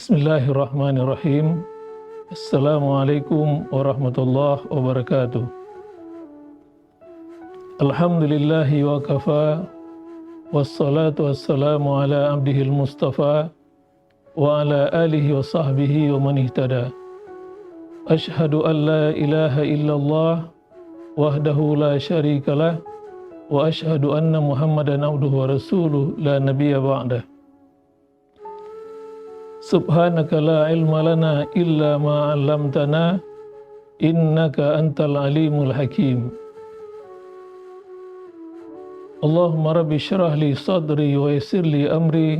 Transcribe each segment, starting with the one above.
Bismillahirrahmanirrahim. Assalamualaikum warahmatullahi wabarakatuh. Alhamdulillahi wa kafa, wassalatu wassalamu ala abdihil mustafa, wa ala alihi wa sahbihi wa man ihtada. Ashhadu an la ilaha illallah wahdahu la syarikalah, wa ashhadu anna Muhammadan abduhu wa rasuluh la nabiyya ba'dah. Subhanaka la ilma lana illa ma 'allamtana innaka antal alimul hakim. Allahumma rabbi shrah li sadri wa yassir li amri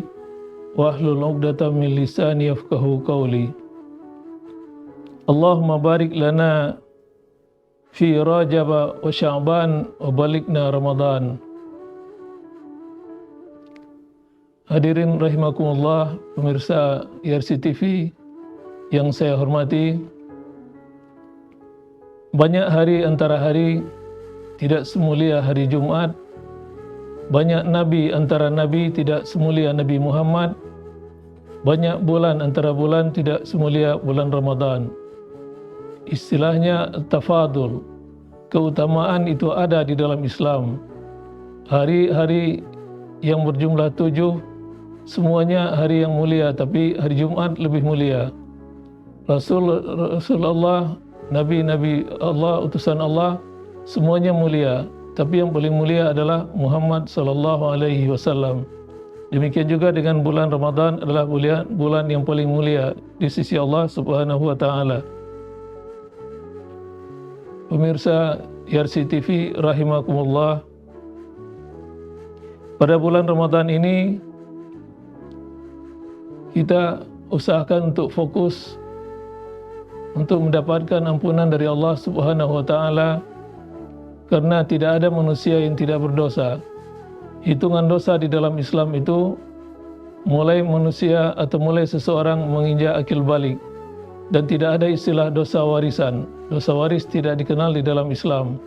wa hlul 'uqdatam min lisani yafqahu qawli. Allahumma barik lana fi Rajab wa Sya'ban wa balighna Ramadan. Hadirin rahimakumullah, pemirsa YRC TV yang saya hormati. Banyak hari antara hari tidak semulia hari Jumat. Banyak nabi antara nabi tidak semulia Nabi Muhammad. Banyak bulan antara bulan tidak semulia bulan Ramadan. Istilahnya tafadul. Keutamaan itu ada di dalam Islam. Hari-hari yang berjumlah 7 semuanya hari yang mulia, tapi hari Jumat lebih mulia. Rasulullah, Nabi-Nabi Allah, utusan Allah, semuanya mulia. Tapi yang paling mulia adalah Muhammad sallallahu alaihi wasallam. Demikian juga dengan bulan Ramadan adalah bulan yang paling mulia di sisi Allah Subhanahu wa taala. Pemirsa YRC TV rahimakumullah, pada bulan Ramadan ini kita usahakan untuk fokus untuk mendapatkan ampunan dari Allah Subhanahu wa taala, karena tidak ada manusia yang tidak berdosa. Hitungan dosa di dalam Islam itu mulai manusia atau mulai seseorang menginjak akil balik, dan tidak ada istilah dosa warisan. Dosa waris tidak dikenal di dalam Islam.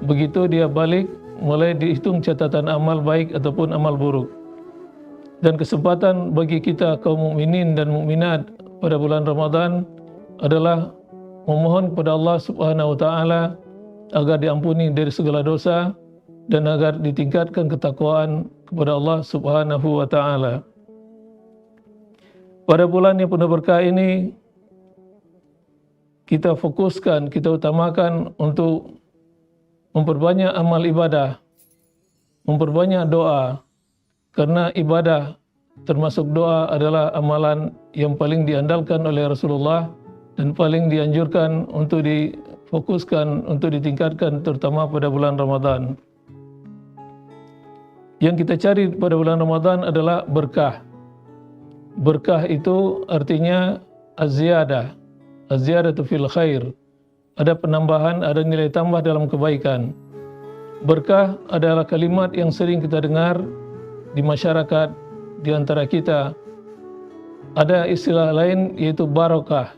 Begitu dia balik, mulai dihitung catatan amal baik ataupun amal buruk. Dan kesempatan bagi kita kaum mukminin dan mukminat pada bulan Ramadan adalah memohon kepada Allah Subhanahu wa taala agar diampuni dari segala dosa dan agar ditingkatkan ketakwaan kepada Allah Subhanahu wa taala. Pada bulan yang penuh berkah ini kita fokuskan, kita utamakan untuk memperbanyak amal ibadah, memperbanyak doa. Karena ibadah termasuk doa adalah amalan yang paling diandalkan oleh Rasulullah dan paling dianjurkan untuk difokuskan, untuk ditingkatkan terutama pada bulan Ramadan. Yang kita cari pada bulan Ramadan adalah berkah. Berkah itu artinya az-ziyadah. Az-ziyadatu fil khair. Ada penambahan, ada nilai tambah dalam kebaikan. Berkah adalah kalimat yang sering kita dengar di masyarakat, di antara kita. Ada istilah lain yaitu barokah,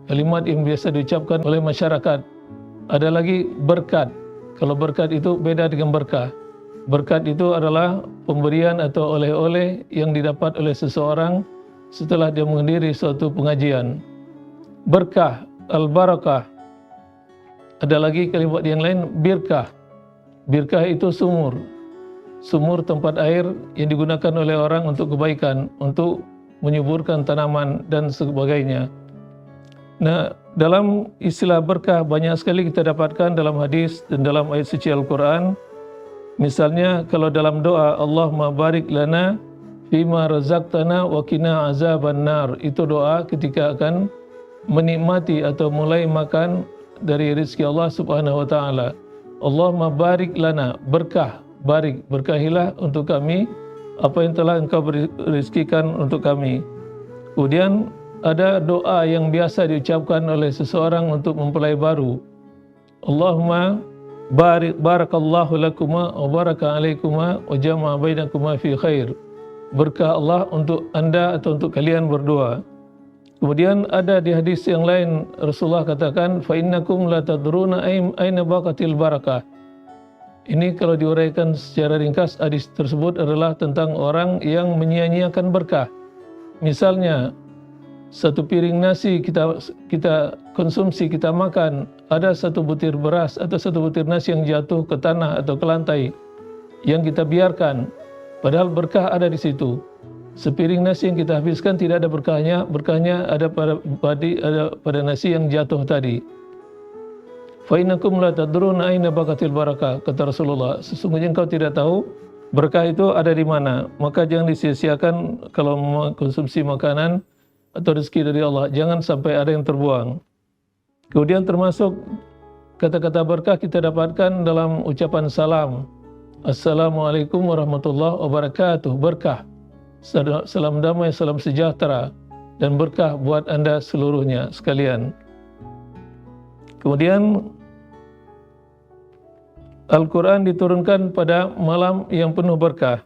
kalimat yang biasa diucapkan oleh masyarakat. Ada lagi berkat. Kalau berkat itu beda dengan berkah. Berkat itu adalah pemberian atau oleh-oleh yang didapat oleh seseorang setelah dia menghadiri suatu pengajian. Berkah, al-barakah. Ada lagi kalimat yang lain, birkah. Birkah itu sumur. Sumur tempat air yang digunakan oleh orang untuk kebaikan, untuk menyuburkan tanaman dan sebagainya. Nah, dalam istilah berkah banyak sekali kita dapatkan dalam hadis dan dalam ayat suci Al-Quran. Misalnya kalau dalam doa, Allahumma barik lana fima razaqtana wa qina azaban nar. Itu doa ketika akan menikmati atau mulai makan dari rezeki Allah Subhanahu wa taala. Allahumma barik lana, berkah. Barik, berkahilah untuk kami apa yang telah engkau rezekikan untuk kami. Kemudian ada doa yang biasa diucapkan oleh seseorang untuk mempelai baru. Allahumma barakallahu lakuma wa baraka alaikuma wa jama'a bainakuma fi khair. Berkah Allah untuk anda atau untuk kalian berdua. Kemudian ada di hadis yang lain Rasulullah katakan, fa innakum la tadruna aina baqatil barakah. Ini kalau diuraikan secara ringkas, hadis tersebut adalah tentang orang yang menyia-nyiakan berkah. Misalnya, satu piring nasi kita konsumsi, kita makan, ada satu butir beras atau satu butir nasi yang jatuh ke tanah atau ke lantai yang kita biarkan, padahal berkah ada di situ. Sepiring nasi yang kita habiskan tidak ada berkahnya ada pada nasi yang jatuh tadi. Fa innakum la tadruna aina baqatil barakah, kata Rasulullah, sesungguhnya engkau tidak tahu berkah itu ada di mana. Maka jangan disia-siakan kalau mengkonsumsi makanan atau rezeki dari Allah, jangan sampai ada yang terbuang. Kemudian termasuk kata-kata berkah kita dapatkan dalam ucapan salam. Assalamualaikum warahmatullahi wabarakatuh, berkah. Salam damai, salam sejahtera, dan berkah buat Anda seluruhnya sekalian. Kemudian Al-Quran diturunkan pada malam yang penuh berkah.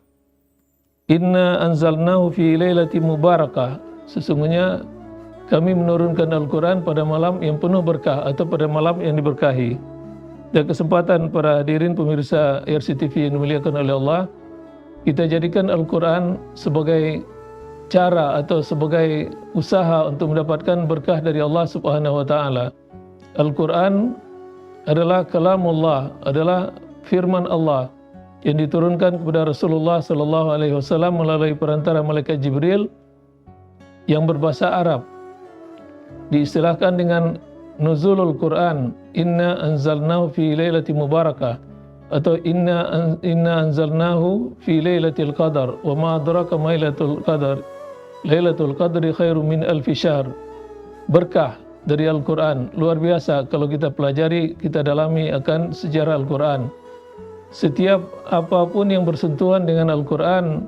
Inna anzalnahu fi lailatin mubarakah. Sesungguhnya kami menurunkan Al-Quran pada malam yang penuh berkah atau pada malam yang diberkahi. Dan kesempatan para hadirin pemirsa RCTV yang dimuliakan oleh Allah, kita jadikan Al-Quran sebagai cara atau sebagai usaha untuk mendapatkan berkah dari Allah Subhanahu wa taala. Al-Quran adalah kalamullah, adalah firman Allah yang diturunkan kepada Rasulullah sallallahu alaihi wasallam melalui perantara malaikat Jibril yang berbahasa Arab. Diistilahkan dengan nuzulul Quran, inna anzalnahu fi lailatin mubarakah, atau inna anzalnahu fi lailatul qadar, wa ma adraka ma lailatul qadar, lailatul qadri khairum min alfi syahr. Berkah dari Al-Quran luar biasa kalau kita pelajari, kita dalami akan sejarah Al-Quran. Setiap apapun yang bersentuhan dengan Al-Quran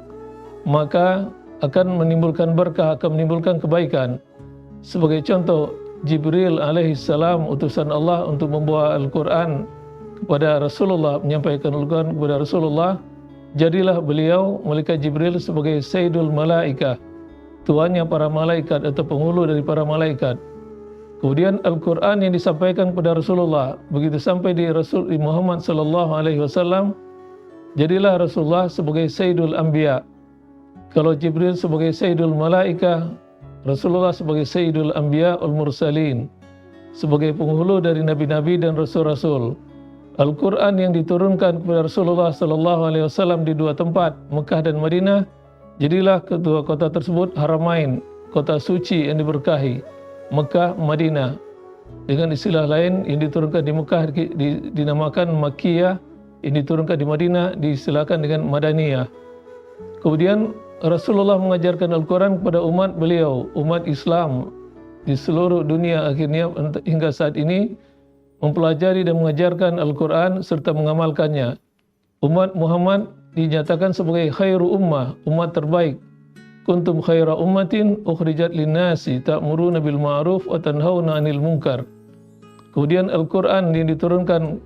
maka akan menimbulkan berkah, akan menimbulkan kebaikan. Sebagai contoh, Jibril alaihissalam, utusan Allah untuk membawa Al-Quran kepada Rasulullah, menyampaikan Al-Quran kepada Rasulullah, jadilah beliau, malaikat Jibril, sebagai Sayyidul Malaikah, tuannya para malaikat atau penghulu dari para malaikat. Kemudian Al-Quran yang disampaikan kepada Rasulullah, begitu sampai di Muhammad sallallahu alaihi wasallam, jadilah Rasulullah sebagai Sayyidul Anbiya. Kalau Jibril sebagai Sayyidul Malaikah, Rasulullah sebagai Sayyidul Anbiya al-Mursalin, sebagai penghulu dari nabi-nabi dan rasul-rasul. Al-Quran yang diturunkan kepada Rasulullah sallallahu alaihi wasallam di dua tempat, Mekah dan Madinah, jadilah kedua kota tersebut haramain, kota suci yang diberkahi. Mekah, Madinah. Dengan istilah lain, yang diturunkan di Mekah dinamakan Makkiyah, yang diturunkan di Madinah diistilahkan dengan Madaniyah. Kemudian Rasulullah mengajarkan Al-Quran kepada umat beliau, umat Islam di seluruh dunia akhirnya hingga saat ini mempelajari dan mengajarkan Al-Quran serta mengamalkannya. Umat Muhammad dinyatakan sebagai khairu ummah, umat terbaik. Kuntum khaira ummatin ukhrijat linnasi ta'muruna bil ma'ruf wa tanhauna 'anil munkar. Kemudian Al-Quran yang diturunkan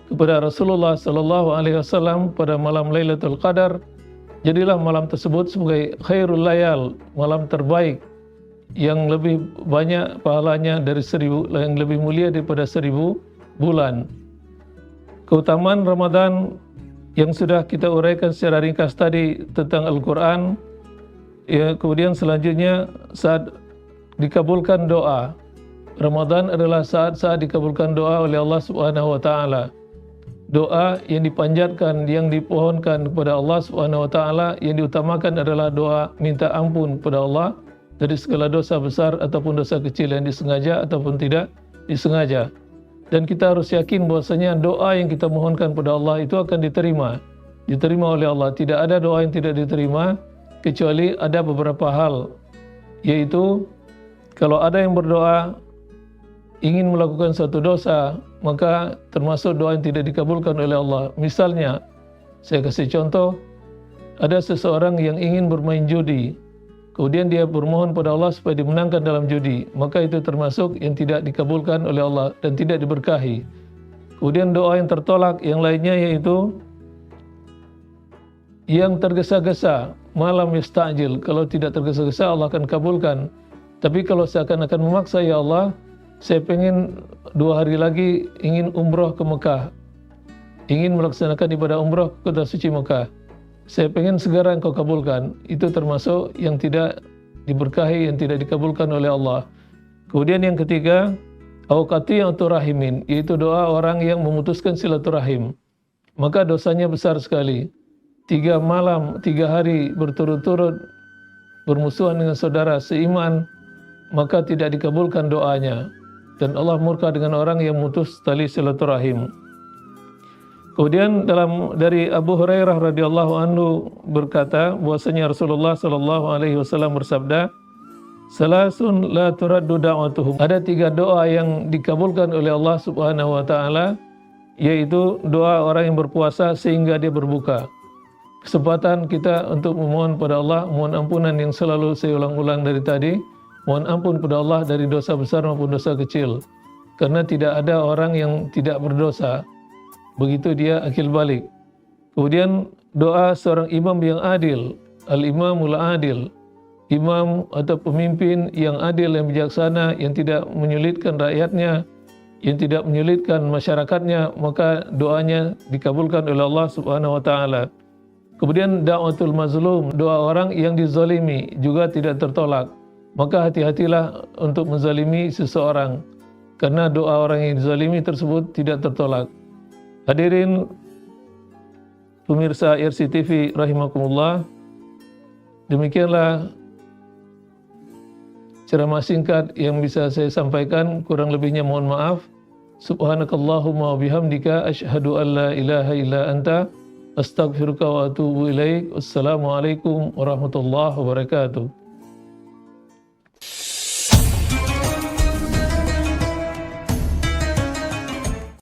kepada Rasulullah sallallahu alaihi wasallam pada malam Lailatul Qadar, jadilah malam tersebut sebagai khairul layal, malam terbaik yang lebih banyak pahalanya dari yang lebih mulia daripada 1000 bulan. Keutamaan Ramadan yang sudah kita uraikan secara ringkas tadi tentang Al-Quran. Ya, kemudian selanjutnya saat dikabulkan doa. Ramadan adalah saat-saat dikabulkan doa oleh Allah Subhanahu wa taala. Doa yang dipanjatkan, yang dipohonkan kepada Allah Subhanahu wa taala, yang diutamakan adalah doa minta ampun kepada Allah dari segala dosa besar ataupun dosa kecil yang disengaja ataupun tidak disengaja. Dan kita harus yakin bahwasanya doa yang kita mohonkan kepada Allah itu akan diterima oleh Allah. Tidak ada doa yang tidak diterima kecuali ada beberapa hal, yaitu kalau ada yang berdoa ingin melakukan suatu dosa, maka termasuk doa yang tidak dikabulkan oleh Allah. Misalnya, saya kasih contoh, ada seseorang yang ingin bermain judi, kemudian dia bermohon pada Allah supaya dimenangkan dalam judi, maka itu termasuk yang tidak dikabulkan oleh Allah dan tidak diberkahi. Kemudian doa yang tertolak yang lainnya yaitu yang tergesa-gesa, malam yasta'jil. Kalau tidak tergesa-gesa Allah akan kabulkan. Tapi kalau seakan-akan memaksa, ya Allah, saya pengen 2 hari lagi ingin umroh ke Mekah, ingin melaksanakan ibadah umroh ke kota suci Mekah, saya pengen segera engkau kabulkan. Itu termasuk yang tidak diberkahi, yang tidak dikabulkan oleh Allah. Kemudian yang ketiga, au qati'atu rahimin, yaitu doa orang yang memutuskan silaturahim. Maka dosanya besar sekali. 3 malam, 3 hari berturut-turut bermusuhan dengan saudara seiman, maka tidak dikabulkan doanya. Dan Allah murka dengan orang yang memutus tali silaturahim. Kemudian dari Abu Hurairah radhiyallahu anhu berkata bahwasanya Rasulullah sallallahu alaihi wasallam bersabda, "Salasun la turaddu da'watuhum." Ada 3 doa yang dikabulkan oleh Allah Subhanahu wa taala, yaitu doa orang yang berpuasa sehingga dia berbuka. Kesempatan kita untuk memohon pada Allah, mohon ampunan yang selalu saya ulang-ulang dari tadi, mohon ampun pada Allah dari dosa besar maupun dosa kecil. Karena tidak ada orang yang tidak berdosa. Begitu dia akil balik. Kemudian doa seorang imam yang adil, al-imamul adil, imam atau pemimpin yang adil, yang bijaksana, yang tidak menyulitkan rakyatnya, yang tidak menyulitkan masyarakatnya, maka doanya dikabulkan oleh Allah Subhanahu wa taala. Kemudian da'watul mazlum, doa orang yang dizalimi juga tidak tertolak. Maka hati-hatilah untuk menzalimi seseorang, karena doa orang yang dizalimi tersebut tidak tertolak. Hadirin pemirsa RCTV rahimakumullah, demikianlah ceramah singkat yang bisa saya sampaikan, kurang lebihnya mohon maaf. Subhanakallahumma wa bihamdika asyhadu an la ilaha illa anta astaghfiruka wa atubu ilaik. Wassalamualaikum warahmatullahi wabarakatuh.